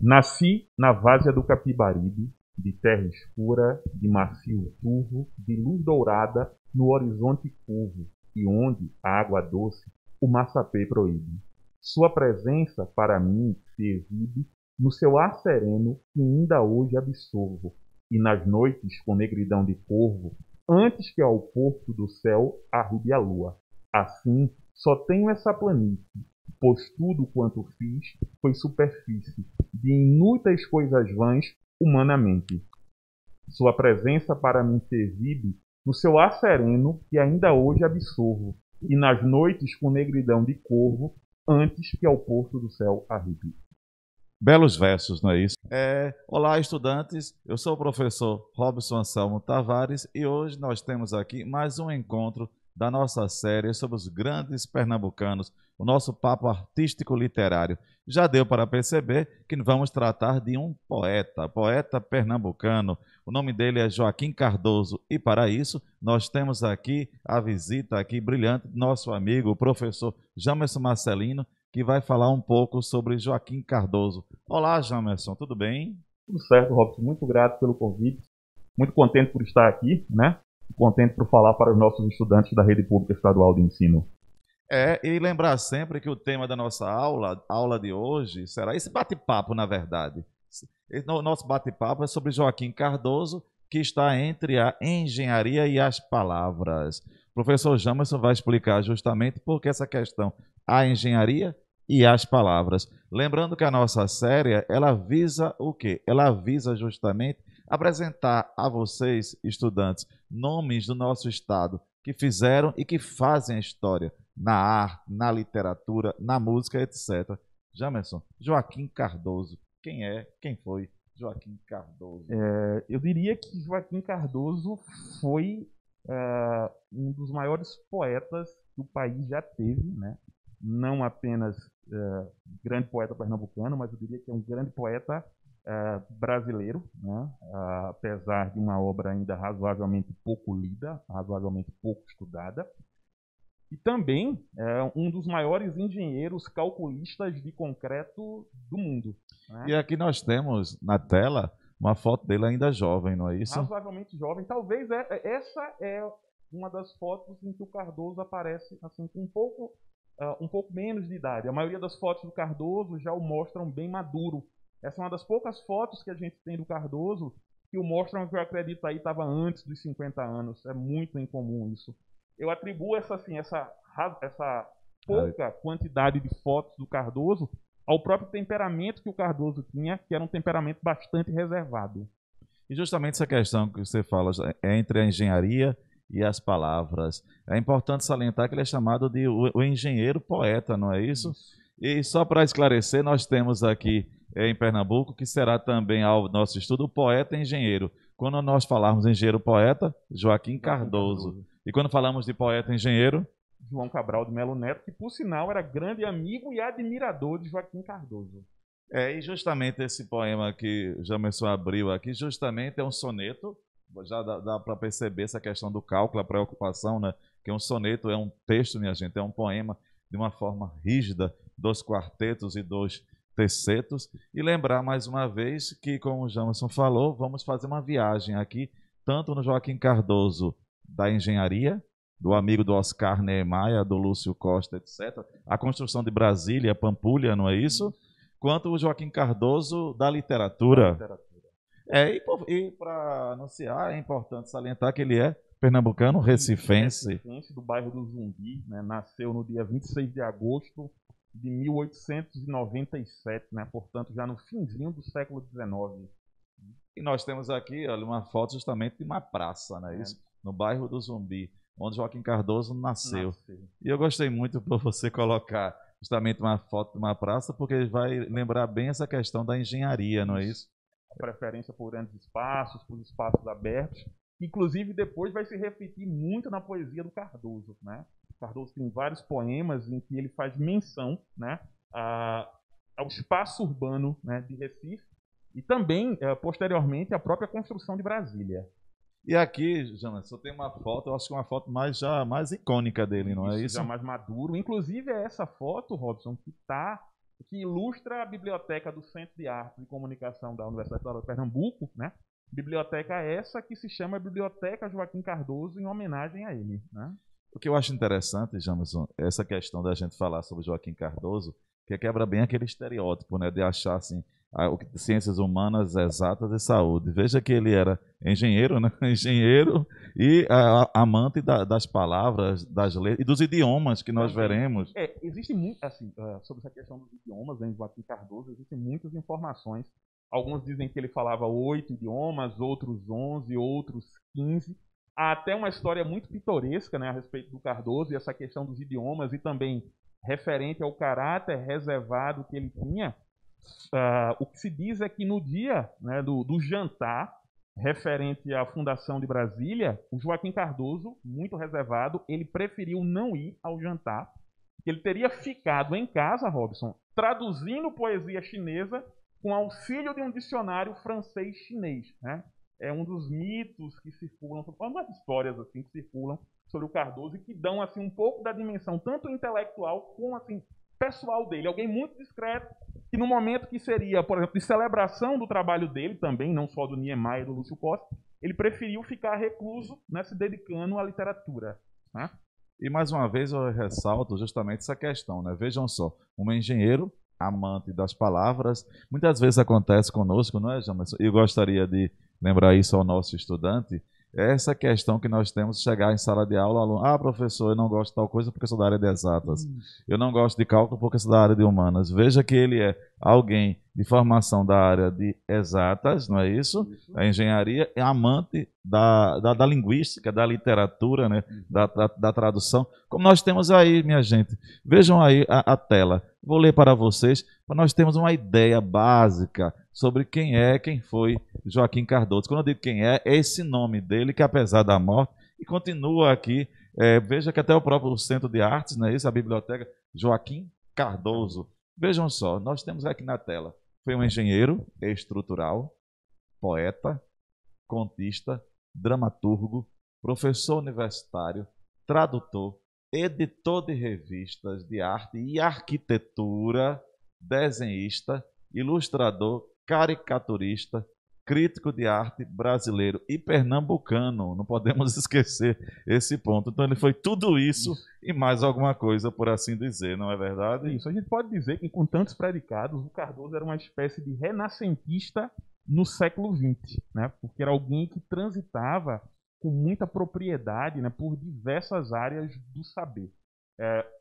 Nasci na várzea do Capibaribe, de terra escura, de macio turvo, de luz dourada, no horizonte curvo, e onde a água doce o maçapê proíbe. Sua presença, para mim, se exibe no seu ar sereno que ainda hoje absorvo, e nas noites com negridão de corvo, antes que ao porto do céu arribe a lua. Assim, só tenho essa planície, pois tudo quanto fiz foi superfície de inúteis coisas vãs humanamente. Sua presença para mim se exibe no seu ar sereno que ainda hoje absorvo, e nas noites com negridão de corvo, antes que ao porto do céu arribe. Belos versos, não é isso? Olá, estudantes. Eu sou o professor Robson Anselmo Tavares e hoje nós temos aqui mais um encontro da nossa série sobre os grandes pernambucanos, o nosso papo artístico literário. Já deu para perceber que vamos tratar de um poeta pernambucano. O nome dele é Joaquim Cardoso e para isso nós temos aqui a visita aqui brilhante do nosso amigo, o professor Jamerson Marcelino, que vai falar um pouco sobre Joaquim Cardoso. Olá, Jamerson, tudo bem? Tudo certo, Robson. Muito grato pelo convite. Muito contente por estar aqui, né? Contente por falar para os nossos estudantes da Rede Pública Estadual de Ensino. E lembrar sempre que o tema da nossa aula de hoje, será esse bate-papo, na verdade. O nosso bate-papo é sobre Joaquim Cardoso, que está entre a engenharia e as palavras. O professor Jamerson vai explicar justamente por que essa questão, a engenharia e as palavras. Lembrando que a nossa série, ela visa o quê? Ela visa justamente apresentar a vocês, estudantes, nomes do nosso estado que fizeram e que fazem a história na arte, na literatura, na música, etc. Jamerson, Joaquim Cardoso. Quem foi Joaquim Cardoso? Eu diria que Joaquim Cardoso foi um dos maiores poetas que o país já teve, né? Não apenas grande poeta pernambucano, mas eu diria que é um grande poeta brasileiro, né? Apesar de uma obra ainda razoavelmente pouco lida, razoavelmente pouco estudada. E também é um dos maiores engenheiros calculistas de concreto do mundo, né? E aqui nós temos na tela uma foto dele ainda jovem, não é isso? Razoavelmente jovem. Talvez essa é uma das fotos em que o Cardoso aparece assim com um pouco menos de idade. A maioria das fotos do Cardoso já o mostram bem maduro. Essa é uma das poucas fotos que a gente tem do Cardoso que o mostram, que eu acredito aí estava antes dos 50 anos. É muito incomum isso. Eu atribuo essa pouca quantidade de fotos do Cardoso ao próprio temperamento que o Cardoso tinha, que era um temperamento bastante reservado. E justamente essa questão que você fala é entre a engenharia e as palavras. É importante salientar que ele é chamado de o engenheiro poeta, não é isso? E só para esclarecer, nós temos aqui em Pernambuco, que será também ao nosso estudo, o poeta engenheiro. Quando nós falarmos engenheiro poeta, Joaquim Cardoso. E quando falamos de poeta engenheiro, João Cabral de Melo Neto, que por sinal era grande amigo e admirador de Joaquim Cardoso. E justamente esse poema que o Jamerson abriu aqui, justamente é um soneto, já dá para perceber essa questão do cálculo, a preocupação, né? Que um soneto é um texto, minha gente, é um poema de uma forma rígida, 2 quartetos e 2 tercetos. E lembrar mais uma vez que, como o Jamerson falou, vamos fazer uma viagem aqui, tanto no Joaquim Cardoso da engenharia, do amigo do Oscar Niemeyer, do Lúcio Costa, etc. A construção de Brasília, Pampulha, não é isso? Quanto o Joaquim Cardoso da literatura. E para anunciar, é importante salientar que ele é pernambucano, recifense. Do bairro do Zumbi, né? Nasceu no dia 26 de agosto de 1897, né? Portanto, já no finzinho do século XIX. E nós temos aqui, olha, uma foto justamente de uma praça, né? Isso, no bairro do Zumbi, onde Joaquim Cardoso nasceu. E eu gostei muito por você colocar justamente uma foto de uma praça, porque vai lembrar bem essa questão da engenharia, não é isso? A preferência por grandes espaços, por espaços abertos. Inclusive, depois vai se refletir muito na poesia do Cardoso, né? O Cardoso tem vários poemas em que ele faz menção, né, ao espaço urbano, né, de Recife e também, posteriormente, à própria construção de Brasília. E aqui, Jonas, só tem uma foto, eu acho que uma foto mais icônica dele, não é isso? Já mais maduro. Inclusive, é essa foto, Robson, que está que ilustra a biblioteca do Centro de Artes e Comunicação da Universidade Federal de Pernambuco, né? Biblioteca essa que se chama Biblioteca Joaquim Cardoso em homenagem a ele, né? O que eu acho interessante, Jamerson, é essa questão da gente falar sobre Joaquim Cardoso, que quebra bem aquele estereótipo, né, de achar assim, ciências humanas, exatas e saúde. Veja que ele era engenheiro, né? Engenheiro e amante das palavras, das letras e dos idiomas que nós veremos. Existe muito, assim, sobre essa questão dos idiomas, né, em Joaquim Cardoso, existem muitas informações. Alguns dizem que ele falava 8 idiomas, outros 11, outros 15. Há até uma história muito pitoresca, né, a respeito do Cardoso e essa questão dos idiomas e também referente ao caráter reservado que ele tinha. O que se diz é que no dia, né, do jantar referente à fundação de Brasília, o Joaquim Cardoso, muito reservado, ele preferiu não ir ao jantar. Ele teria ficado em casa, Robson, traduzindo poesia chinesa com auxílio de um dicionário francês-chinês, né? É um dos mitos que circulam, algumas histórias assim que circulam sobre o Cardoso e que dão assim um pouco da dimensão tanto intelectual como assim pessoal dele. Alguém muito discreto que no momento que seria, por exemplo, de celebração do trabalho dele também, não só do Niemeyer e do Lúcio Costa, ele preferiu ficar recluso, né, se dedicando à literatura, né? E mais uma vez eu ressalto justamente essa questão, né? Vejam só, um engenheiro amante das palavras, muitas vezes acontece conosco, não é, Jamerson? Eu gostaria de lembrar isso ao nosso estudante, é essa questão que nós temos de chegar em sala de aula, o aluno, professor, eu não gosto de tal coisa porque sou da área de exatas, eu não gosto de cálculo porque sou da área de humanas. Veja que ele é alguém de formação da área de exatas, não é isso? A engenharia é amante da linguística, da literatura, né? Da tradução, como nós temos aí, minha gente. Vejam aí a tela. Vou ler para vocês, para nós termos uma ideia básica sobre quem foi Joaquim Cardoso. Quando eu digo quem é esse nome dele, que apesar da morte, e continua aqui, veja que até o próprio Centro de Artes, não é isso? A biblioteca Joaquim Cardoso. Vejam só, nós temos aqui na tela. Foi um engenheiro estrutural, poeta, contista, dramaturgo, professor universitário, tradutor, editor de revistas de arte e arquitetura, desenhista, ilustrador, caricaturista, crítico de arte brasileiro e pernambucano. Não podemos esquecer esse ponto. Então ele foi tudo isso e mais alguma coisa, por assim dizer, não é verdade? Isso, a gente pode dizer que com tantos predicados, o Cardoso era uma espécie de renascentista no século XX, né? Porque era alguém que transitava com muita propriedade, né, por diversas áreas do saber.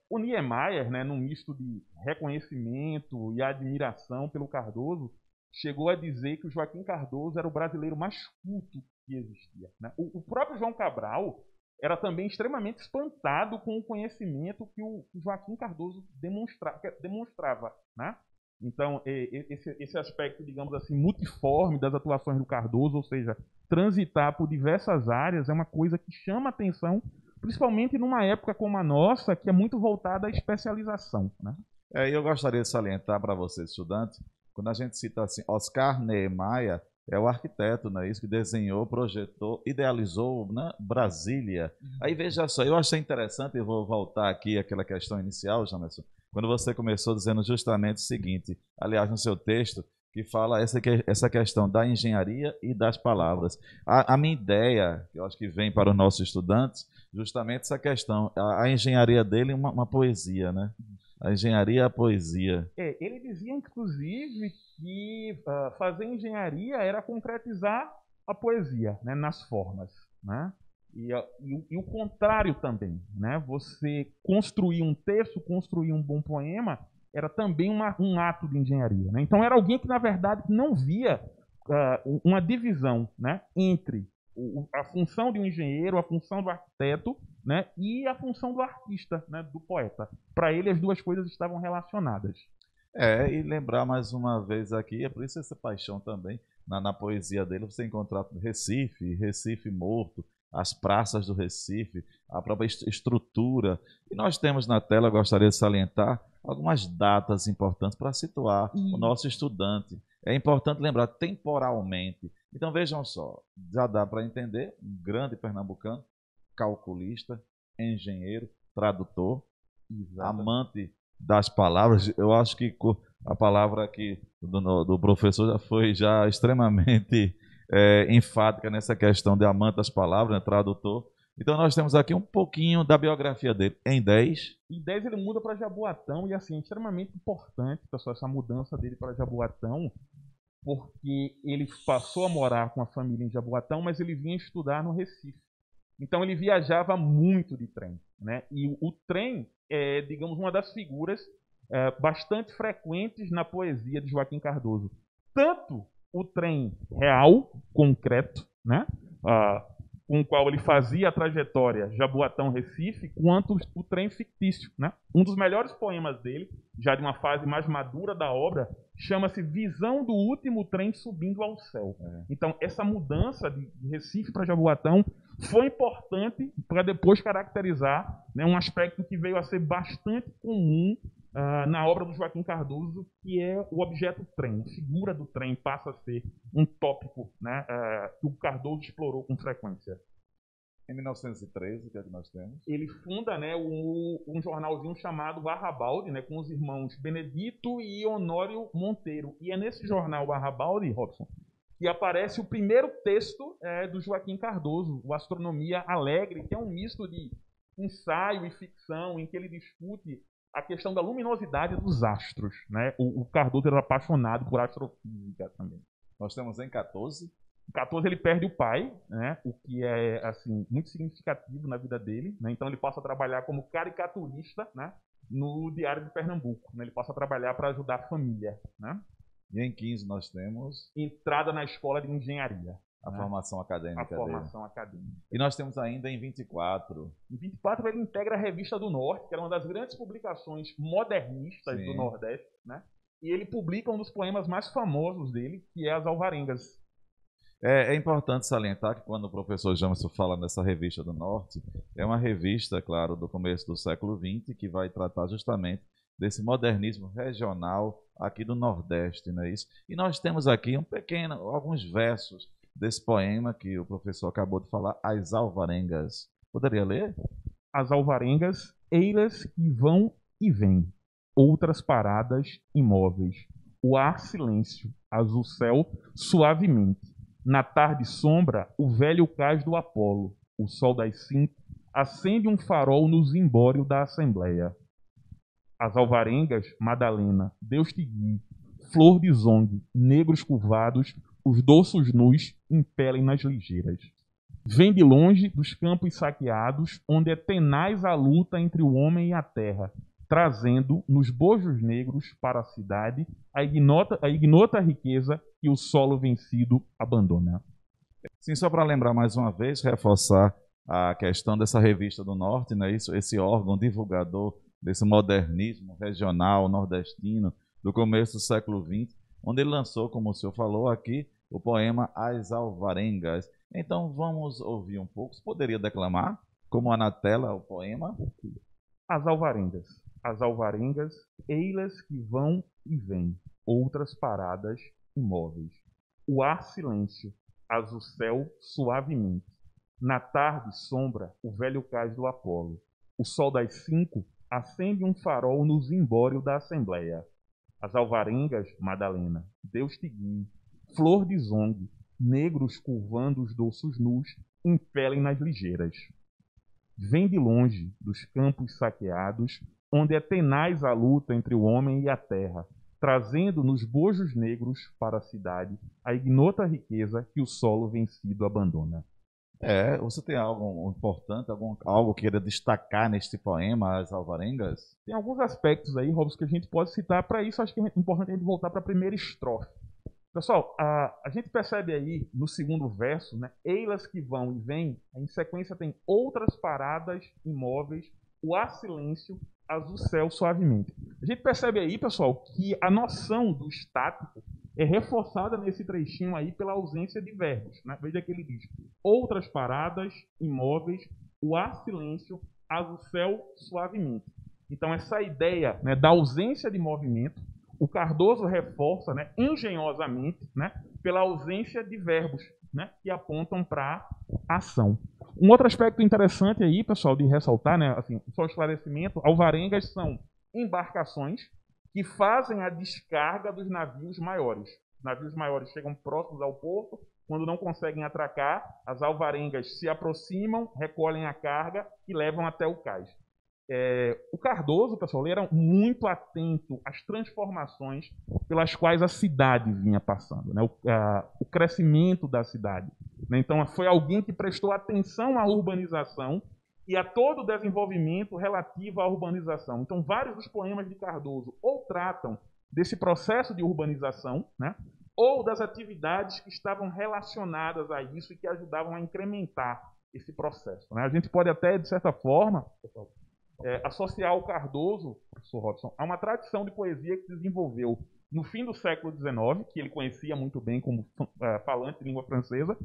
O Niemeyer, né, num misto de reconhecimento e admiração pelo Cardoso, chegou a dizer que o Joaquim Cardoso era o brasileiro mais culto que existia, né? O próprio João Cabral era também extremamente espantado com o conhecimento que o Joaquim Cardoso demonstrava, né? Então, esse aspecto, digamos assim, multiforme das atuações do Cardoso, ou seja, transitar por diversas áreas, é uma coisa que chama atenção, principalmente numa época como a nossa, que é muito voltada à especialização, né? Eu gostaria de salientar para vocês, estudantes, quando a gente cita assim, Oscar Niemeyer é o arquiteto, não é isso, que desenhou, projetou, idealizou, né, Brasília. Aí veja só, eu achei interessante, eu vou voltar aqui àquela questão inicial, Jamerson, quando você começou dizendo justamente o seguinte, aliás, no seu texto, que fala essa questão da engenharia e das palavras. A minha ideia, que eu acho que vem para os nossos estudantes, justamente essa questão, a engenharia dele é uma poesia, né? A engenharia é a poesia. Ele dizia, inclusive, que fazer engenharia era concretizar a poesia, né, nas formas, né? E o contrário também, né? Você construir um texto, construir um bom poema, era também um ato de engenharia, né? Então era alguém que, na verdade, não via uma divisão, né, entre a função de um engenheiro, a função do arquiteto, né, e a função do artista, né, do poeta. Para ele, as duas coisas estavam relacionadas. E lembrar mais uma vez aqui, é por isso essa paixão também, na poesia dele, você encontrar Recife, Recife morto, as praças do Recife, a própria estrutura. E nós temos na tela, eu gostaria de salientar, algumas datas importantes para situar o nosso estudante. É importante lembrar temporalmente. Então vejam só, já dá para entender, um grande pernambucano, calculista, engenheiro, tradutor, amante das palavras, eu acho que a palavra aqui do professor já extremamente enfática nessa questão de amante das palavras, né, tradutor. Então nós temos aqui um pouquinho da biografia dele em 10. Em 10 ele muda para Jaboatão e assim, é extremamente importante, pessoal, essa mudança dele para Jaboatão, porque ele passou a morar com a família em Jaboatão, mas ele vinha estudar no Recife. Então ele viajava muito de trem, né? E o trem é, digamos, uma das figuras bastante frequentes na poesia de Joaquim Cardoso. Tanto o trem real, concreto, né? Com o qual ele fazia a trajetória Jaboatão-Recife, quanto o trem fictício, né? Um dos melhores poemas dele, já de uma fase mais madura da obra, chama-se Visão do Último Trem Subindo ao Céu. Então, essa mudança de Recife para Jaboatão foi importante para depois caracterizar, né, um aspecto que veio a ser bastante comum na obra do Joaquim Cardoso, que é o objeto trem. A figura do trem passa a ser um tópico, né, que o Cardoso explorou com frequência. Em 1913, o que é que nós temos? Ele funda, né, um jornalzinho chamado Barrabalde, né, com os irmãos Benedito e Honório Monteiro. E é nesse jornal Barrabalde, Robson, que aparece o primeiro texto do Joaquim Cardoso, o Astronomia Alegre, que é um misto de ensaio e ficção, em que ele discute a questão da luminosidade dos astros, né? O Cardoso era apaixonado por astrofísica também. Nós temos em 14. Em 14 ele perde o pai, né? O que é assim muito significativo na vida dele, né? Então ele passa a trabalhar como caricaturista, né? No Diário de Pernambuco, né? Ele passa a trabalhar para ajudar a família, né? E em 15 nós temos entrada na escola de engenharia. A formação acadêmica dele. A formação acadêmica. E nós temos ainda em 24. Em 24 ele integra a Revista do Norte, que era uma das grandes publicações modernistas do Nordeste, né? E ele publica um dos poemas mais famosos dele, que é As Alvarengas. É importante salientar que quando o professor Jamerson fala nessa Revista do Norte, é uma revista, claro, do começo do século XX, que vai tratar justamente desse modernismo regional aqui do Nordeste, não é isso? E nós temos aqui alguns versos desse poema que o professor acabou de falar, As Alvarengas. Poderia ler? As alvarengas, eiras que vão e vêm, outras paradas imóveis. O ar silêncio, azul céu suavemente. Na tarde sombra, o velho cais do Apolo. O sol das 5 acende um farol no zimbório da Assembleia. As alvarengas, Madalena, Deus te guie. Flor de zongue, negros curvados, os dorsos nus impelem nas ligeiras. Vem de longe dos campos saqueados, onde é tenaz a luta entre o homem e a terra, trazendo nos bojos negros para a cidade a ignota riqueza que o solo vencido abandona. Sim, só para lembrar mais uma vez, reforçar a questão dessa Revista do Norte, né? Esse órgão divulgador desse modernismo regional nordestino do começo do século XX, onde ele lançou, como o senhor falou aqui, o poema As Alvarengas. Então vamos ouvir um pouco. Você poderia declamar, como há na tela, o poema? As alvarengas, eilas que vão e vêm, outras paradas imóveis. O ar silêncio, azul céu suavemente. Na tarde sombra, o velho cais do Apolo. O sol das 5 acende um farol no zimbório da Assembleia. As alvarengas, Madalena, Deus te guie. Flor de zongue, negros curvando os dorsos nus, impelem nas ligeiras. Vem de longe, dos campos saqueados, onde é tenaz a luta entre o homem e a terra, trazendo nos bojos negros para a cidade a ignota riqueza que o solo vencido abandona. Você tem algo importante, algo que queira destacar neste poema, As Alvarengas? Tem alguns aspectos aí, Robson, que a gente pode citar. Para isso, acho que é importante a gente voltar para a primeira estrofe. Pessoal, a gente percebe aí no segundo verso, né, eilas que vão e vêm, em sequência tem outras paradas imóveis, o ar silêncio, azul céu suavemente. A gente percebe aí, pessoal, que a noção do estático é reforçada nesse trechinho aí pela ausência de verbos, né? Veja que ele diz outras paradas imóveis, o ar silêncio, azul céu suavemente. Então essa ideia, né, da ausência de movimento, o Cardoso reforça, né, engenhosamente, né, pela ausência de verbos, né, que apontam para a ação. Um outro aspecto interessante aí, pessoal, de ressaltar, né, assim, só esclarecimento, alvarengas são embarcações que fazem a descarga dos navios maiores. Os navios maiores chegam próximos ao porto, quando não conseguem atracar, as alvarengas se aproximam, recolhem a carga e levam até o cais. O Cardoso, pessoal, ele era muito atento às transformações pelas quais a cidade vinha passando, né? O crescimento da cidade. Né? Então, foi alguém que prestou atenção à urbanização e a todo o desenvolvimento relativo à urbanização. Então, vários dos poemas de Cardoso ou tratam desse processo de urbanização, né? Ou das atividades que estavam relacionadas a isso e que ajudavam a incrementar esse processo. Né? A gente pode até, de certa forma, associar o Cardoso, professor Robson, a uma tradição de poesia que se desenvolveu no fim do século XIX, que ele conhecia muito bem como falante de língua francesa,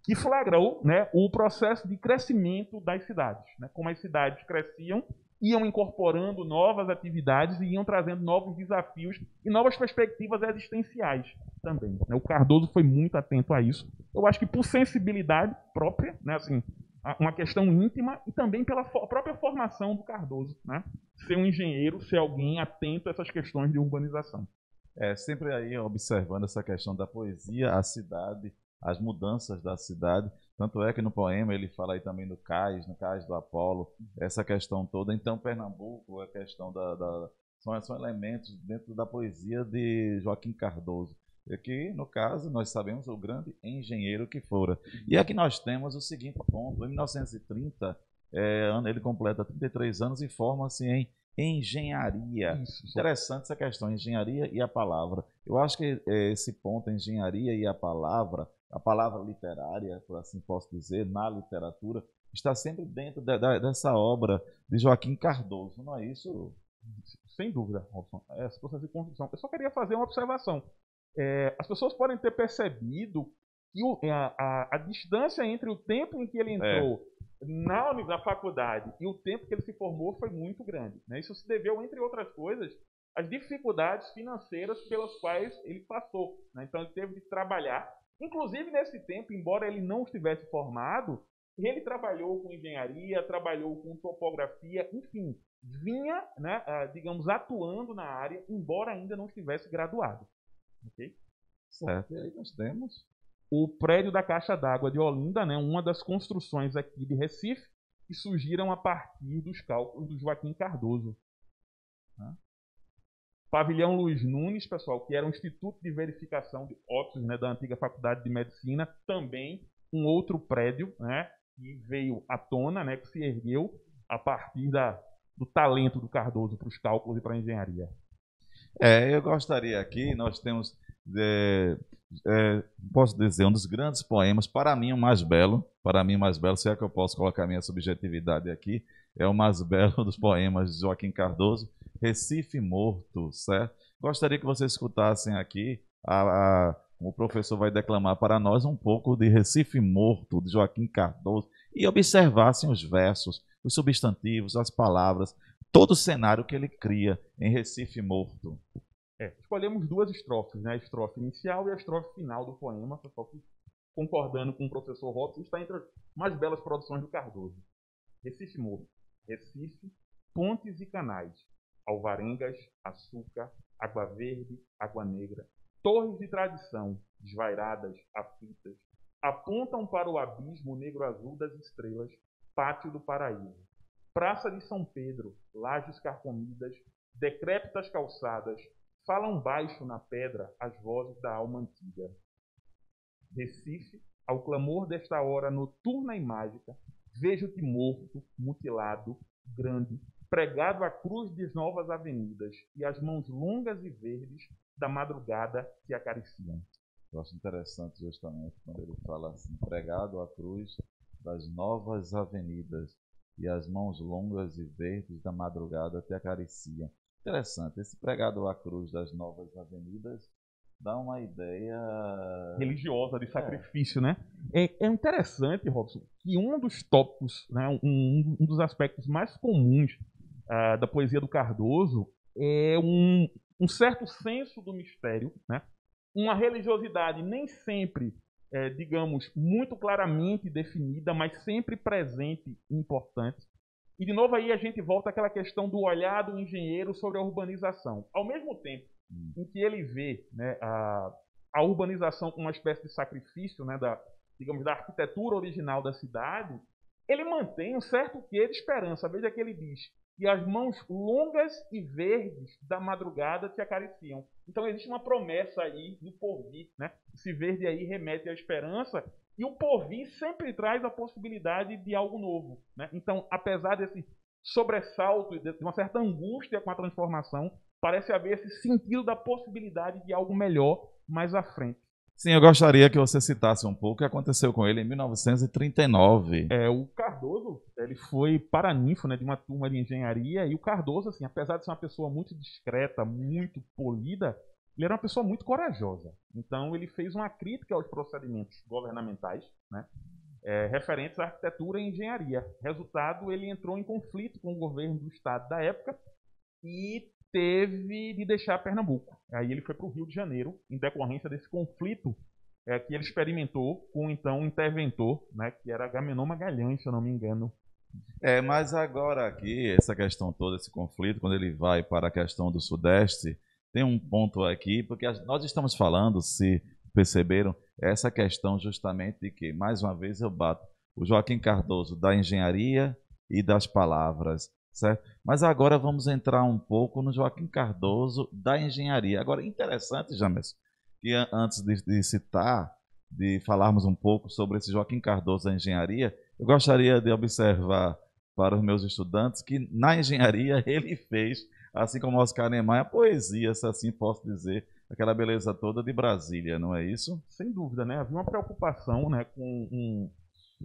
que flagrou, né, o processo de crescimento das cidades. Né? Como as cidades cresciam, iam incorporando novas atividades e iam trazendo novos desafios e novas perspectivas existenciais também. Né? O Cardoso foi muito atento a isso. Eu acho que por sensibilidade própria, né, assim, uma questão íntima e também pela própria formação do Cardoso, né? Ser um engenheiro, ser alguém atento a essas questões de urbanização. Sempre aí observando essa questão da poesia, a cidade, as mudanças da cidade. Tanto é que no poema ele fala aí também no cais do Apolo, essa questão toda. Então, Pernambuco, a questão são elementos dentro da poesia de Joaquim Cardoso. E aqui, no caso, nós sabemos o grande engenheiro que fora. E aqui nós temos o seguinte ponto. Em 1930, ele completa 33 anos e forma-se em engenharia. Isso. Interessante essa questão, engenharia e a palavra. Eu acho que esse ponto, engenharia e a palavra literária, por assim posso dizer, na literatura, está sempre dentro dessa obra de Joaquim Cardoso, não é isso? Sem dúvida, Robson. Esse processo de construção. Eu só queria fazer uma observação. As pessoas podem ter percebido que a distância entre o tempo em que ele entrou na faculdade e o tempo que ele se formou foi muito grande. Né? Isso se deveu, entre outras coisas, às dificuldades financeiras pelas quais ele passou. Né? Então, ele teve de trabalhar. Inclusive, nesse tempo, embora ele não estivesse formado, ele trabalhou com engenharia, trabalhou com topografia, enfim, vinha, né, digamos, atuando na área, embora ainda não estivesse graduado. Okay? Certo, e aí nós temos o prédio da Caixa d'Água de Olinda, né, uma das construções aqui de Recife, que surgiram a partir dos cálculos do Joaquim Cardoso. Né? Pavilhão Luiz Nunes, pessoal, que era um instituto de verificação de óbitos, né, da antiga Faculdade de Medicina, também um outro prédio, né, que veio à tona, né, que se ergueu a partir do talento do Cardoso para os cálculos e para a engenharia. Eu gostaria aqui, nós temos, posso dizer, um dos grandes poemas, para mim o mais belo, se é que eu posso colocar minha subjetividade aqui, é o mais belo dos poemas de Joaquim Cardoso, Recife Morto, certo? Gostaria que vocês escutassem aqui, o professor vai declamar para nós um pouco de Recife Morto, de Joaquim Cardoso, e observassem os versos, os substantivos, as palavras, todo o cenário que ele cria em Recife Morto. Escolhemos duas estrofes, né? A estrofe inicial e a estrofe final do poema, pessoal, que, concordando com o professor Robson, está entre as mais belas produções do Cardoso. Recife Morto. Recife, pontes e canais, alvarengas, açúcar, água verde, água negra, torres de tradição, desvairadas, aflitas, apontam para o abismo negro-azul das estrelas, pátio do paraíso. Praça de São Pedro, lajes carcomidas, decrépitas calçadas, falam baixo na pedra as vozes da alma antiga. Recife, ao clamor desta hora noturna e mágica, vejo-te morto, mutilado, grande, pregado à cruz de novas avenidas e as mãos longas e verdes da madrugada te acariciam. Eu acho interessante justamente quando ele fala assim, pregado à cruz das novas avenidas e as mãos longas e verdes da madrugada te acariciam. Interessante, esse pregado à cruz das novas avenidas dá uma ideia religiosa de sacrifício, né? É interessante, Robson, que um dos tópicos, né, um dos aspectos mais comuns da poesia do Cardoso é um certo senso do mistério, né? Uma religiosidade nem sempre, digamos, muito claramente definida, mas sempre presente e importante. E, de novo, aí a gente volta àquela questão do olhar do engenheiro sobre a urbanização. Ao mesmo tempo em que ele vê, né, a urbanização como uma espécie de sacrifício, né, digamos, da arquitetura original da cidade, ele mantém um certo quê de esperança. Veja que ele diz: e as mãos longas e verdes da madrugada te acariciam. Então existe uma promessa aí do porvir, né? Esse verde aí remete à esperança, e o porvir sempre traz a possibilidade de algo novo, né? Então, apesar desse sobressalto e de uma certa angústia com a transformação, parece haver esse sentido da possibilidade de algo melhor mais à frente. Sim, eu gostaria que você citasse um pouco o que aconteceu com ele em 1939. O Cardoso, ele foi paraninfo, né, de uma turma de engenharia, e o Cardoso, assim, apesar de ser uma pessoa muito discreta, muito polida, ele era uma pessoa muito corajosa. Então, ele fez uma crítica aos procedimentos governamentais, né, referentes à arquitetura e engenharia. Resultado, ele entrou em conflito com o governo do estado da época e teve de deixar Pernambuco. Aí ele foi para o Rio de Janeiro, em decorrência desse conflito que ele experimentou com então um interventor, né, que era Agamenon Magalhães, se eu não me engano. Mas agora aqui, essa questão toda, esse conflito, quando ele vai para a questão do Sudeste, tem um ponto aqui, porque nós estamos falando, se perceberam, essa questão justamente de que, mais uma vez eu bato, o Joaquim Cardoso da engenharia e das palavras, certo? Mas agora vamos entrar um pouco no Joaquim Cardoso da engenharia. Agora, interessante, Jamerson, que antes de citar, de falarmos um pouco sobre esse Joaquim Cardoso da engenharia, eu gostaria de observar para os meus estudantes que na engenharia ele fez, assim como Oscar Niemeyer, a poesia, se assim posso dizer, aquela beleza toda de Brasília, não é isso? Sem dúvida, né? Havia uma preocupação, né, com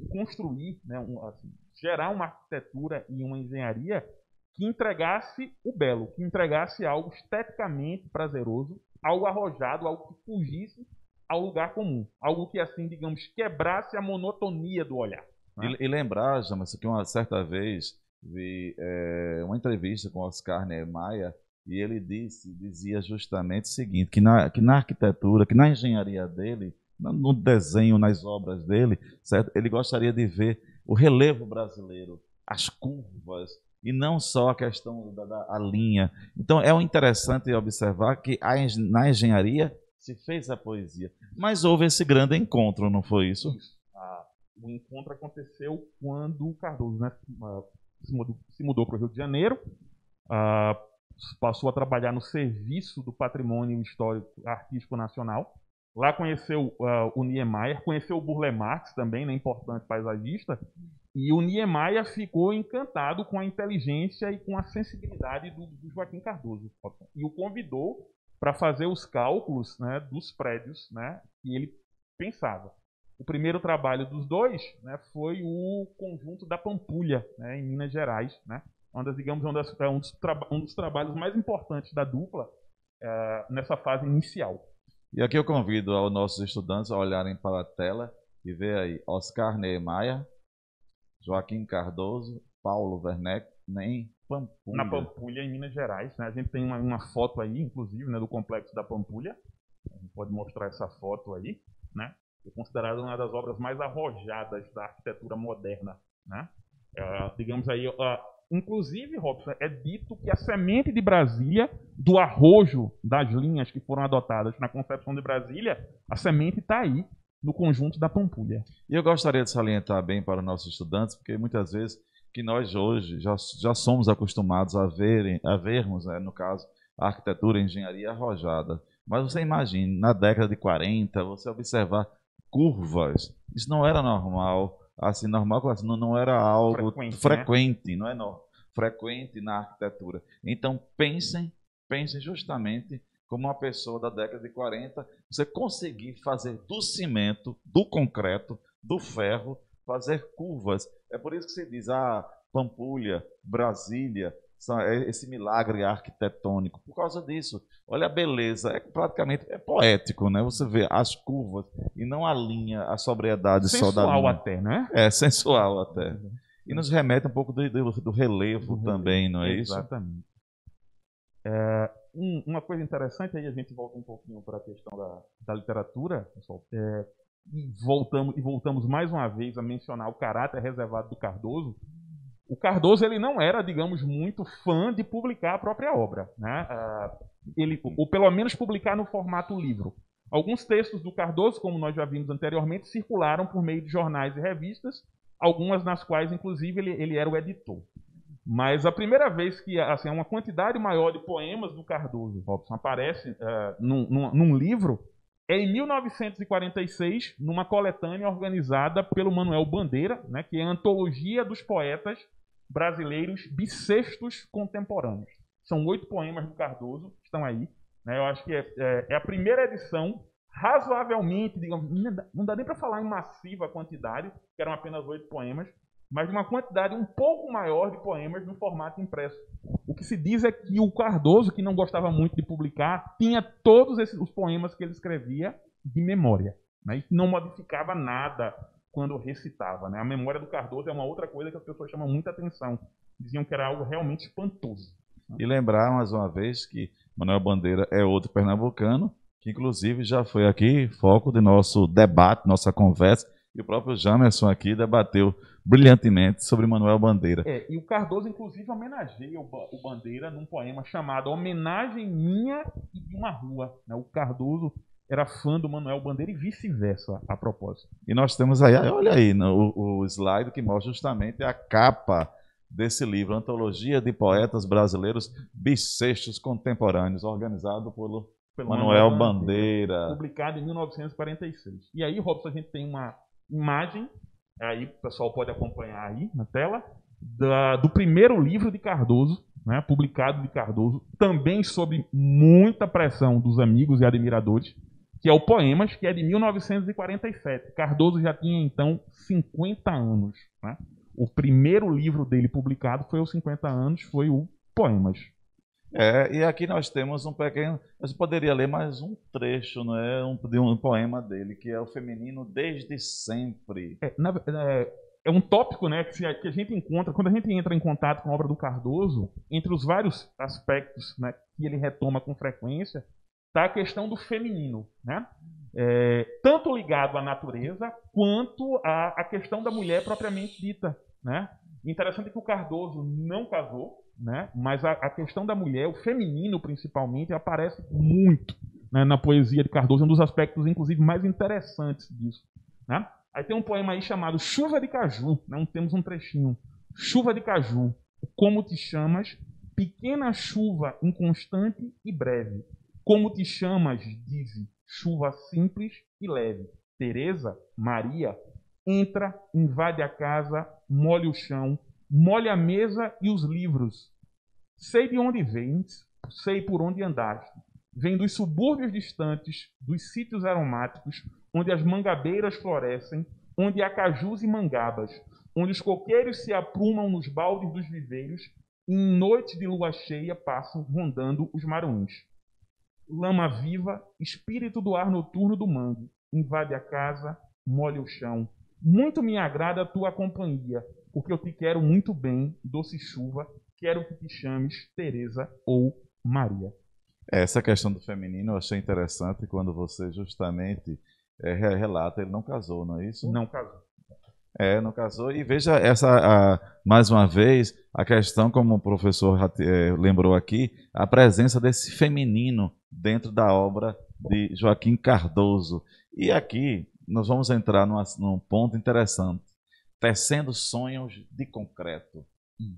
construir, né, assim, gerar uma arquitetura e uma engenharia que entregasse o belo, que entregasse algo esteticamente prazeroso, algo arrojado, algo que fugisse ao lugar comum, algo que, assim, digamos, quebrasse a monotonia do olhar. Né? E lembrar, Jamerson, que uma certa vez vi uma entrevista com Oscar Niemeyer e ele dizia justamente o seguinte, que na arquitetura, que na engenharia dele, no desenho, nas obras dele, certo? Ele gostaria de ver o relevo brasileiro, as curvas, e não só a questão da linha. Então, é interessante observar que na engenharia se fez a poesia. Mas houve esse grande encontro, não foi isso? O encontro aconteceu quando o Cardoso, né, se mudou para o Rio de Janeiro, passou a trabalhar no Serviço do Patrimônio Histórico Artístico Nacional. Lá conheceu o Niemeyer, conheceu o Burle Marx também, né, importante paisagista, e o Niemeyer ficou encantado com a inteligência e com a sensibilidade do Joaquim Cardoso, e o convidou para fazer os cálculos, né, dos prédios, né, que ele pensava. O primeiro trabalho dos dois, né, foi o conjunto da Pampulha, né, em Minas Gerais, né, digamos, um dos trabalhos mais importantes da dupla nessa fase inicial. E aqui eu convido aos nossos estudantes a olharem para a tela e ver aí Oscar Niemeyer, Joaquim Cardoso, Paulo Werneck, em Pampulha. Na Pampulha, em Minas Gerais. Né? A gente tem uma foto aí, inclusive, né, do complexo da Pampulha. A gente pode mostrar essa foto aí. Né? É considerada uma das obras mais arrojadas da arquitetura moderna. Né? Digamos aí, inclusive, Robson, é dito que a semente de Brasília, do arrojo das linhas que foram adotadas na concepção de Brasília, a semente está aí no conjunto da Pampulha. E eu gostaria de salientar bem para os nossos estudantes, porque muitas vezes que nós hoje já somos acostumados a vermos, né, no caso, a arquitetura e a engenharia arrojada. Mas você imagine, na década de 40, você observar curvas. Isso não era normal. Assim, normal, não era algo frequente, né? Não é frequente na arquitetura. Então, pensem justamente como uma pessoa da década de 40, você conseguir fazer do cimento, do concreto, do ferro, fazer curvas. É por isso que se diz, Pampulha, Brasília, esse milagre arquitetônico. Por causa disso, olha a beleza, praticamente poético, né? Você vê as curvas e não a linha, a sobriedade sensual só da linha. Até, né? Sensual até. E nos remete um pouco do relevo também, não é isso? Exatamente. Uma coisa interessante, aí a gente volta um pouquinho para a questão da literatura, pessoal, e voltamos mais uma vez a mencionar o caráter reservado do Cardoso. O Cardoso ele não era, digamos, muito fã de publicar a própria obra, né? Ou pelo menos publicar no formato livro. Alguns textos do Cardoso, como nós já vimos anteriormente, circularam por meio de jornais e revistas, algumas nas quais, inclusive, ele era o editor. Mas a primeira vez que assim, uma quantidade maior de poemas do Cardoso, Robson, aparece num livro é em 1946, numa coletânea organizada pelo Manuel Bandeira, né, que é a Antologia dos Poetas Brasileiros Bissextos Contemporâneos. São 8 poemas do Cardoso, que estão aí. Né, eu acho que é a primeira edição, razoavelmente, digamos, não dá nem para falar em massiva quantidade, que eram apenas 8 poemas, mas de uma quantidade um pouco maior de poemas no formato impresso. O que se diz é que o Cardoso, que não gostava muito de publicar, tinha todos os poemas que ele escrevia de memória, né, e não modificava nada quando recitava. Né? A memória do Cardoso é uma outra coisa que as pessoas chamam muita atenção. Diziam que era algo realmente espantoso. Né? E lembrar, mais uma vez, que Manuel Bandeira é outro pernambucano, que inclusive já foi aqui foco de nosso debate, nossa conversa, e o próprio Jamerson aqui debateu brilhantemente sobre Manuel Bandeira. E o Cardoso, inclusive, homenageia o Bandeira num poema chamado Homenagem Minha e de uma Rua. Né? O Cardoso era fã do Manuel Bandeira e vice-versa, a propósito. E nós temos aí, olha aí, o slide que mostra justamente a capa desse livro, Antologia de Poetas Brasileiros Bissextos Contemporâneos, organizado pelo Manuel Bandeira. Publicado em 1946. E aí, Robson, a gente tem uma imagem, aí o pessoal pode acompanhar aí na tela, do primeiro livro de Cardoso, né, publicado de Cardoso, também sob muita pressão dos amigos e admiradores, que é o Poemas, que é de 1947. Cardoso já tinha, então, 50 anos. Né? O primeiro livro dele publicado foi aos 50 anos, foi o Poemas. E aqui nós temos um pequeno... Você poderia ler mais um trecho, né, de um poema dele, que é o Feminino Desde Sempre. É um tópico, né, que a gente encontra, quando a gente entra em contato com a obra do Cardoso, entre os vários aspectos, né, que ele retoma com frequência, está a questão do feminino, né? Tanto ligado à natureza, quanto à questão da mulher propriamente dita. Né? Interessante que o Cardoso não casou, né? Mas a questão da mulher, o feminino principalmente, aparece muito, né, na poesia de Cardoso, um dos aspectos, inclusive, mais interessantes disso. Né? Aí tem um poema aí chamado Chuva de Caju, né? Temos um trechinho. Chuva de Caju, como te chamas, pequena chuva inconstante e breve. Como te chamas, dize, chuva simples e leve. Teresa, Maria, entra, invade a casa, molha o chão, molha a mesa e os livros. Sei de onde vens, sei por onde andaste. Vem dos subúrbios distantes, dos sítios aromáticos, onde as mangabeiras florescem, onde há cajus e mangabas, onde os coqueiros se aprumam nos baldes dos viveiros e em noites de lua cheia passam rondando os maruins. Lama viva, espírito do ar noturno do mangue, invade a casa, molha o chão. Muito me agrada a tua companhia, porque eu te quero muito bem, doce chuva, quero que te chames Teresa ou Maria. Essa questão do feminino eu achei interessante quando você justamente relata, ele não casou, não é isso? Não casou. Não casou. E veja mais uma vez, a questão, como o professor lembrou aqui, a presença desse feminino dentro da obra de Joaquim Cardoso. E aqui nós vamos entrar num ponto interessante. Tecendo sonhos de concreto.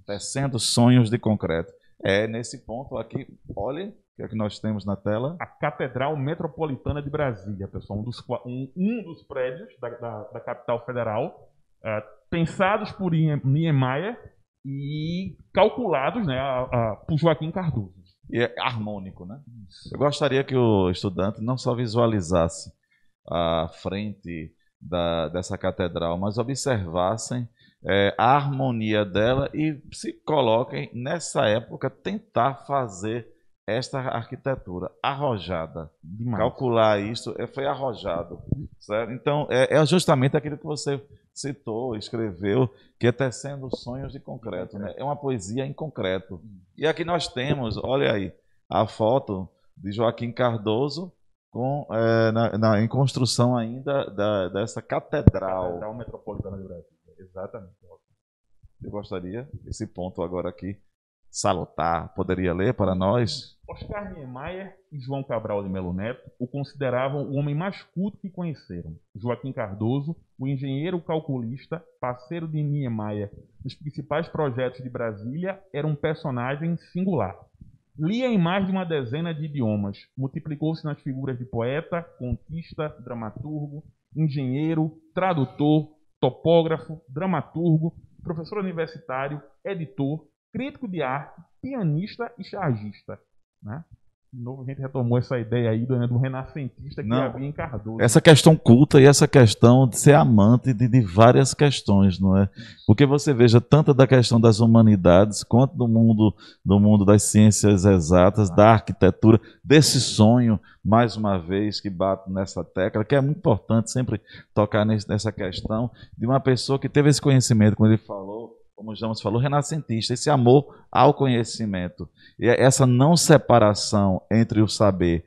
Tecendo sonhos de concreto. Nesse ponto aqui, olha o que é que nós temos na tela. A Catedral Metropolitana de Brasília, pessoal. Um dos prédios da capital federal, pensados por Niemeyer e calculados, né, por Joaquim Cardoso. E é harmônico, né? Eu gostaria que o estudante não só visualizasse a frente dessa catedral, mas observassem a harmonia dela e se coloquem, nessa época, tentar fazer esta arquitetura arrojada. Demais. Calcular isso foi arrojado. Certo? Então, é justamente aquilo que você citou, escreveu, que é Tecendo Sonhos de Concreto. Né? É uma poesia em concreto. E aqui nós temos, olha aí, a foto de Joaquim Cardoso em construção ainda dessa catedral. Catedral Metropolitana de Brasília, exatamente. Eu gostaria, esse ponto agora aqui, salutar, poderia ler para nós? Oscar Niemeyer e João Cabral de Melo Neto o consideravam o homem mais culto que conheceram. Joaquim Cardoso, o engenheiro calculista, parceiro de Niemeyer nos principais projetos de Brasília, era um personagem singular. Lia em mais de uma dezena de idiomas, multiplicou-se nas figuras de poeta, contista, dramaturgo, engenheiro, tradutor, topógrafo, dramaturgo, professor universitário, editor, crítico de arte, pianista e chargista. Né? De novo, a gente retomou essa ideia aí do renascentista que havia em Cardoso. Essa questão culta e essa questão de ser amante de várias questões, não é? Porque você veja tanto da questão das humanidades quanto do mundo das ciências exatas, da arquitetura, desse sonho, mais uma vez, que bate nessa tecla, que é muito importante sempre tocar nessa questão de uma pessoa que teve esse conhecimento, como ele falou, como o James falou, renascentista, esse amor ao conhecimento. E essa não separação entre o saber,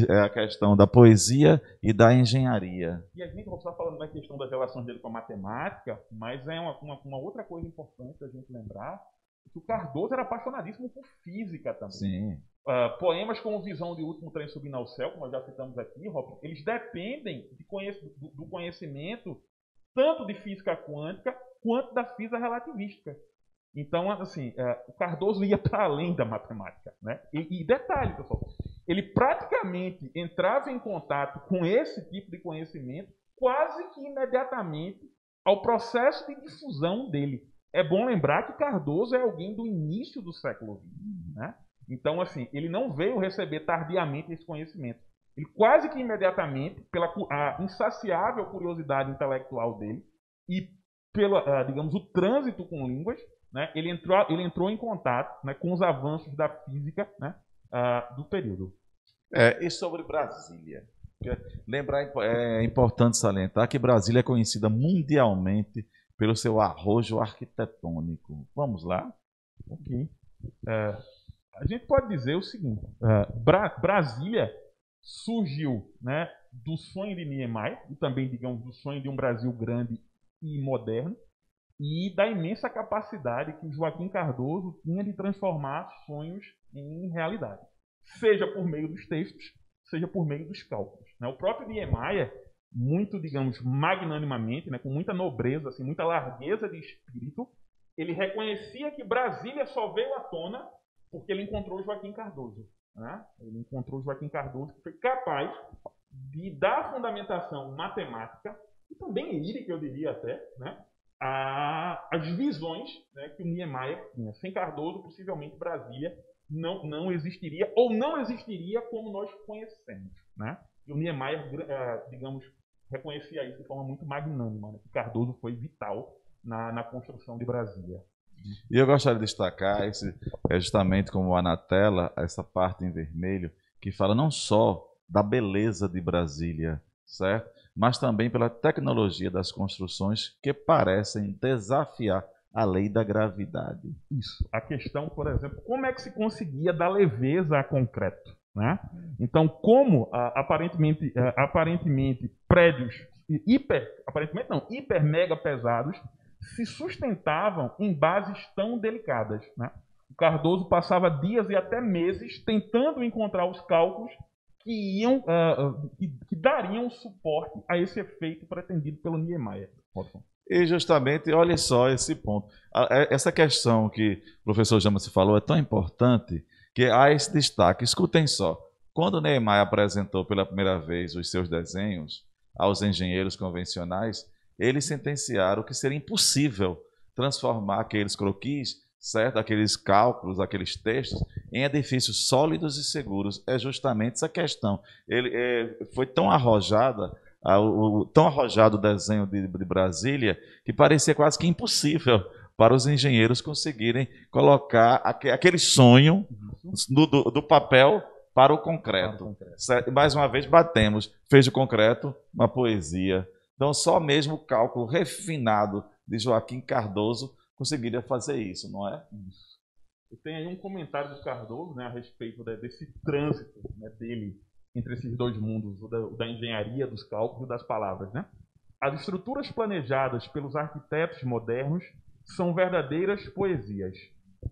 é a questão da poesia e da engenharia. E a gente não está falando da questão das relações dele com a matemática, mas é uma outra coisa importante a gente lembrar, que o Cardoso era apaixonadíssimo por física também. Sim. Poemas como Visão de Último Trem Subindo ao Céu, como nós já citamos aqui, Rob, eles dependem do conhecimento tanto de física quântica quanto da física relativística. Então, assim, o Cardoso ia para além da matemática. Né? E detalhe, pessoal, ele praticamente entrava em contato com esse tipo de conhecimento quase que imediatamente ao processo de difusão dele. É bom lembrar que Cardoso é alguém do início do século XX. Né? Então, assim, ele não veio receber tardiamente esse conhecimento. Ele quase que imediatamente, pela a insaciável curiosidade intelectual dele e pelo, digamos, o trânsito com línguas, né, ele entrou em contato, né, com os avanços da física, né, do período. E sobre Brasília? Lembrar, é importante salientar que Brasília é conhecida mundialmente pelo seu arrojo arquitetônico. Vamos lá? Ok. A gente pode dizer o seguinte, Brasília surgiu, né, do sonho de Niemeyer, e também, digamos, do sonho de um Brasil grande e moderno, e da imensa capacidade que o Joaquim Cardoso tinha de transformar sonhos em realidade, seja por meio dos textos, seja por meio dos cálculos. Né? O próprio Niemeyer, muito, digamos, magnanimamente, né, com muita nobreza, assim, muita largueza de espírito, ele reconhecia que Brasília só veio à tona porque ele encontrou Joaquim Cardoso. Né? Ele encontrou Joaquim Cardoso, que foi capaz de dar fundamentação matemática e também lírica, eu diria até, né? As visões, né, que o Niemeyer tinha. Sem Cardoso, possivelmente Brasília não existiria, ou não existiria como nós conhecemos. Né? E o Niemeyer, digamos, reconhecia isso de forma muito magnânima, né? Que Cardoso foi vital na construção de Brasília. E eu gostaria de destacar, justamente como há na tela, essa parte em vermelho, que fala não só da beleza de Brasília, certo? Mas também pela tecnologia das construções que parecem desafiar a lei da gravidade. Isso. A questão, por exemplo, como é que se conseguia dar leveza a concreto? Né? Então, como aparentemente prédios hiper mega pesados se sustentavam em bases tão delicadas. Né? O Cardoso passava dias e até meses tentando encontrar os cálculos que dariam suporte a esse efeito pretendido pelo Niemeyer. E justamente, olha só esse ponto. Essa questão que o professor James falou é tão importante que há esse destaque. Escutem só. Quando Niemeyer apresentou pela primeira vez os seus desenhos aos engenheiros convencionais, eles sentenciaram que seria impossível transformar aqueles croquis, certo? Aqueles cálculos, aqueles textos, em edifícios sólidos e seguros. É justamente essa questão. Foi tão arrojado o desenho de Brasília que parecia quase que impossível para os engenheiros conseguirem colocar aquele sonho do papel para o concreto. Mais uma vez batemos, fez o concreto uma poesia. Então só mesmo o cálculo refinado de Joaquim Cardoso conseguiria fazer isso, não é? Isso. E tem aí um comentário do Cardoso, né, a respeito desse trânsito, né, dele entre esses dois mundos, da engenharia, dos cálculos e das palavras. Né? As estruturas planejadas pelos arquitetos modernos são verdadeiras poesias.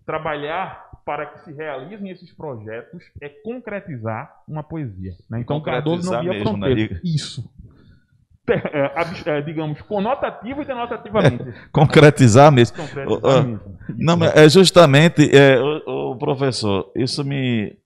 Trabalhar para que se realizem esses projetos é concretizar uma poesia. Né? Então, Cardoso não via fronteiras. Né? Isso. Digamos, conotativa e denotativamente. Concretizar mesmo. Concretizar mesmo. Não, é justamente, o professor, isso me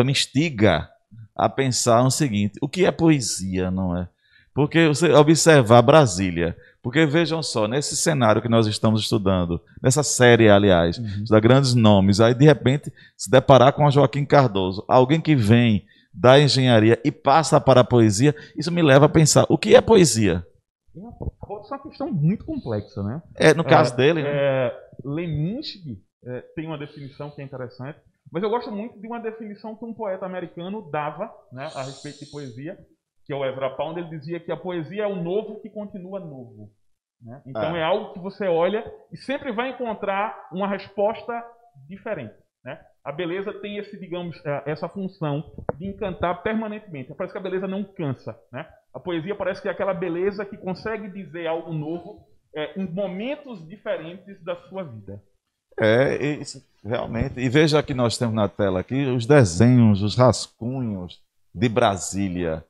instiga a pensar no seguinte: o que é poesia, não é? Porque você observar Brasília, porque vejam só, nesse cenário que nós estamos estudando, nessa série, aliás, da grandes nomes, aí de repente se deparar com a Joaquim Cardoso, alguém que vem da engenharia e passa para a poesia, isso me leva a pensar: o que é poesia? Isso é uma questão muito complexa, né? No caso dele, né? Leminski tem uma definição que é interessante, mas eu gosto muito de uma definição que um poeta americano dava, né, a respeito de poesia, que é o Ezra Pound. Ele dizia que a poesia é o novo que continua novo. Né? Então é algo que você olha e sempre vai encontrar uma resposta diferente. Né? A beleza tem essa função de encantar permanentemente. Parece que a beleza não cansa. Né? A poesia parece que é aquela beleza que consegue dizer algo novo em momentos diferentes da sua vida. Isso, realmente. E veja que nós temos na tela aqui os desenhos, os rascunhos de Brasília.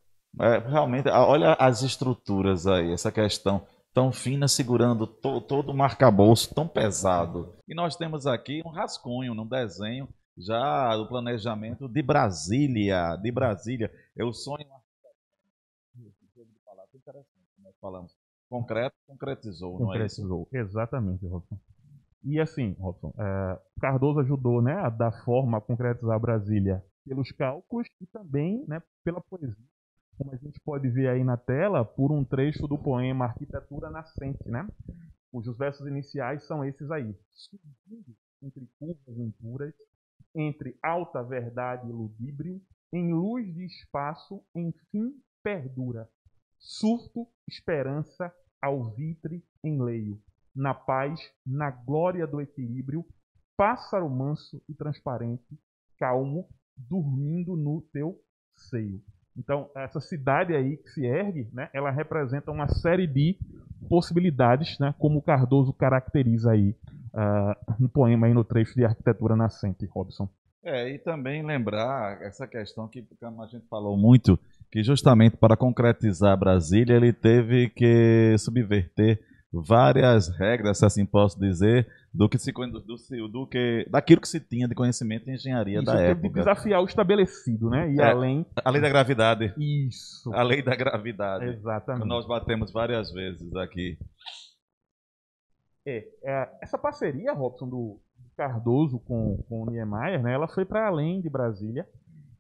Realmente, olha as estruturas aí, essa questão tão fina, segurando todo o marcabouço tão pesado. E nós temos aqui um rascunho, um desenho já do planejamento de Brasília. É o sonho. Interessante, nós falamos. Concretizou, não é isso? Concretizou, exatamente, Robson. E assim, Robson, Cardoso ajudou, né, a dar forma a concretizar Brasília pelos cálculos e também, né, pela poesia. Como a gente pode ver aí na tela, por um trecho do poema Arquitetura Nascente, né? Cujos versos iniciais são esses aí: subindo entre curvas impuras, entre alta verdade e ludíbrio, em luz de espaço, enfim, perdura. Surto, esperança, alvitre, enleio. Na paz, na glória do equilíbrio, pássaro manso e transparente, calmo, dormindo no teu seio. Então, essa cidade aí que se ergue, né, ela representa uma série de possibilidades, né, como o Cardoso caracteriza aí no poema, aí no trecho de Arquitetura Nascente, Robson. E também lembrar essa questão que a gente falou muito, que justamente para concretizar Brasília, ele teve que subverter várias regras, se assim posso dizer, daquilo que se tinha de conhecimento em engenharia da época. De desafiar o estabelecido, né? E além... A lei da gravidade. Isso. A lei da gravidade. Exatamente. Que nós batemos várias vezes aqui. Essa parceria, Robson, do Cardoso com o Niemeyer, né? Ela foi para além de Brasília.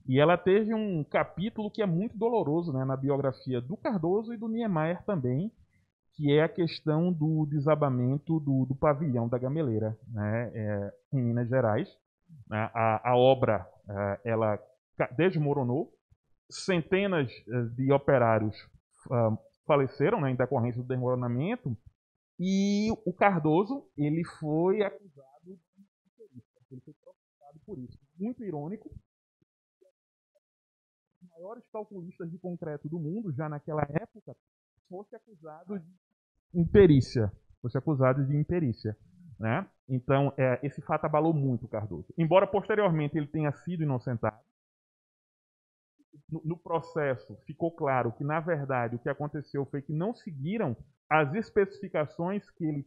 E ela teve um capítulo que é muito doloroso, né, na biografia do Cardoso e do Niemeyer também, que é a questão do desabamento do pavilhão da Gameleira, né, em Minas Gerais. A obra ela desmoronou, centenas de operários faleceram, né, em decorrência do desmoronamento, e o Cardoso ele foi acusado de interesse, ele foi processado por isso. Muito irônico. Os maiores calculistas de concreto do mundo, já naquela época, fosse acusado de imperícia. Né? Então, esse fato abalou muito o Cardoso. Embora posteriormente ele tenha sido inocentado, no processo ficou claro que, na verdade, o que aconteceu foi que não seguiram as especificações que ele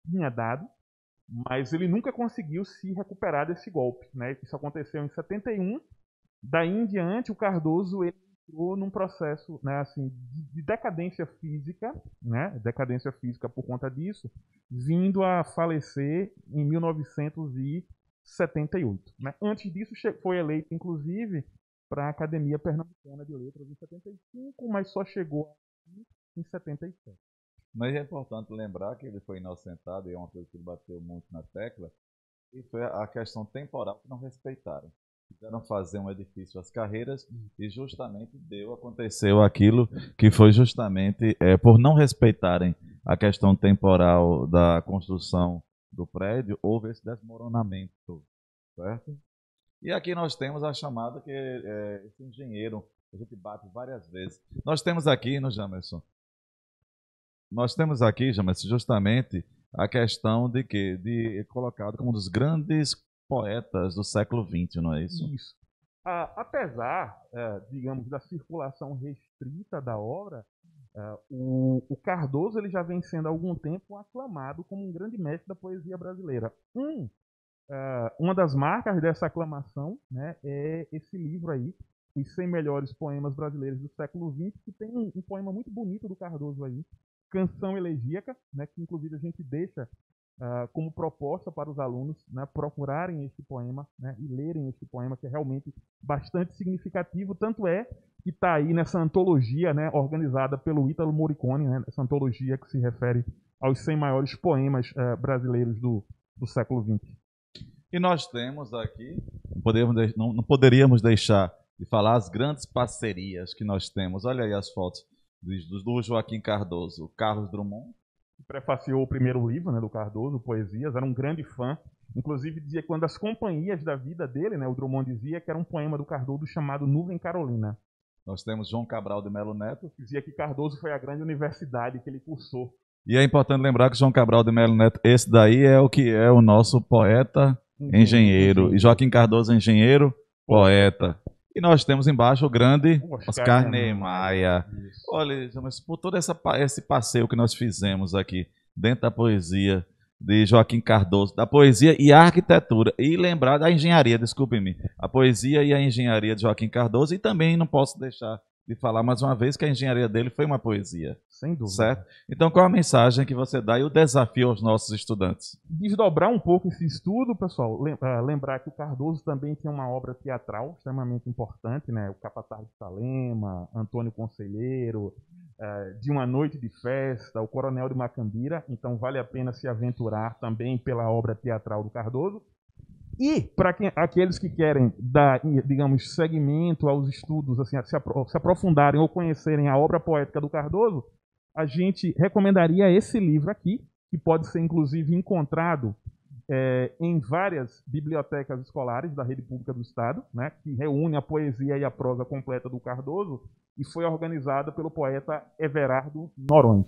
tinha dado, mas ele nunca conseguiu se recuperar desse golpe. Né? Isso aconteceu em 71. Daí em diante, o Cardoso ele entrou num processo, né, assim, de decadência física, né, decadência física por conta disso, vindo a falecer em 1978. Né? Antes disso, foi eleito, inclusive, para a Academia Pernambucana de Letras em 75, mas só chegou em 77. Mas é importante lembrar que ele foi inocentado, e é uma coisa que ele bateu muito na tecla, e foi a questão temporal que não respeitaram. Quiseram fazer um edifício às carreiras e justamente aconteceu aquilo que foi justamente por não respeitarem a questão temporal da construção do prédio, houve esse desmoronamento, certo? E aqui nós temos a chamada que esse engenheiro, a gente bate várias vezes. Nós temos aqui, Jamerson, justamente a questão de quê? De colocado como um dos grandes poetas do século XX, não é isso? Isso. Apesar, digamos, da circulação restrita da obra, o Cardoso ele já vem sendo há algum tempo aclamado como um grande mestre da poesia brasileira. Uma das marcas dessa aclamação, né, é esse livro aí, Os 100 Melhores Poemas Brasileiros do Século XX, que tem um poema muito bonito do Cardoso aí, Canção Elegíaca, né, que inclusive a gente deixa como proposta para os alunos, né, procurarem este poema, né, e lerem este poema, que é realmente bastante significativo, tanto é que está aí nessa antologia, né, organizada pelo Ítalo Morricone, né, essa antologia que se refere aos 100 maiores poemas brasileiros do século XX. E nós temos aqui, não poderíamos deixar de falar as grandes parcerias que nós temos. Olha aí as fotos do Joaquim Cardoso, Carlos Drummond, que prefaciou o primeiro livro, né, do Cardoso, Poesias, era um grande fã. Inclusive dizia que uma das companhias da vida dele, né, o Drummond dizia que era um poema do Cardoso chamado Nuvem Carolina. Nós temos João Cabral de Melo Neto. Dizia que Cardoso foi a grande universidade que ele cursou. E é importante lembrar que João Cabral de Melo Neto, esse daí é o que é o nosso poeta engenheiro. E Joaquim Cardoso, engenheiro, poeta. E nós temos embaixo o grande Oscar Niemeyer. Olha, mas por todo esse passeio que nós fizemos aqui, dentro da poesia de Joaquim Cardoso, da poesia e a arquitetura, e lembrar da engenharia, desculpe-me, a poesia e a engenharia de Joaquim Cardoso, e também não posso deixar de falar mais uma vez que a engenharia dele foi uma poesia. Sem dúvida. Certo? Então, qual a mensagem que você dá e o desafio aos nossos estudantes? Desdobrar um pouco esse estudo, pessoal. Lembrar que o Cardoso também tem uma obra teatral extremamente importante, né? O Capataz de Salema, Antônio Conselheiro, De uma Noite de Festa, O Coronel de Macambira. Então, vale a pena se aventurar também pela obra teatral do Cardoso. E para aqueles que querem dar, digamos, seguimento aos estudos, assim, se aprofundarem ou conhecerem a obra poética do Cardoso, a gente recomendaria esse livro aqui, que pode ser inclusive encontrado em várias bibliotecas escolares da rede pública do Estado, né, que reúne a poesia e a prosa completa do Cardoso, e foi organizada pelo poeta Everardo Noronha.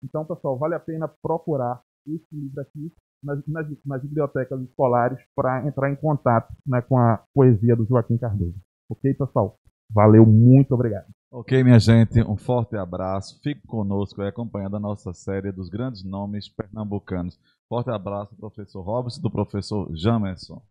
Então, pessoal, vale a pena procurar esse livro aqui nas bibliotecas escolares para entrar em contato, né, com a poesia do Joaquim Cardoso. Ok, pessoal? Valeu, muito obrigado. Ok, minha gente, um forte abraço. Fique conosco aí acompanhando a nossa série dos grandes nomes pernambucanos. Forte abraço do professor Robson e do professor Jamerson.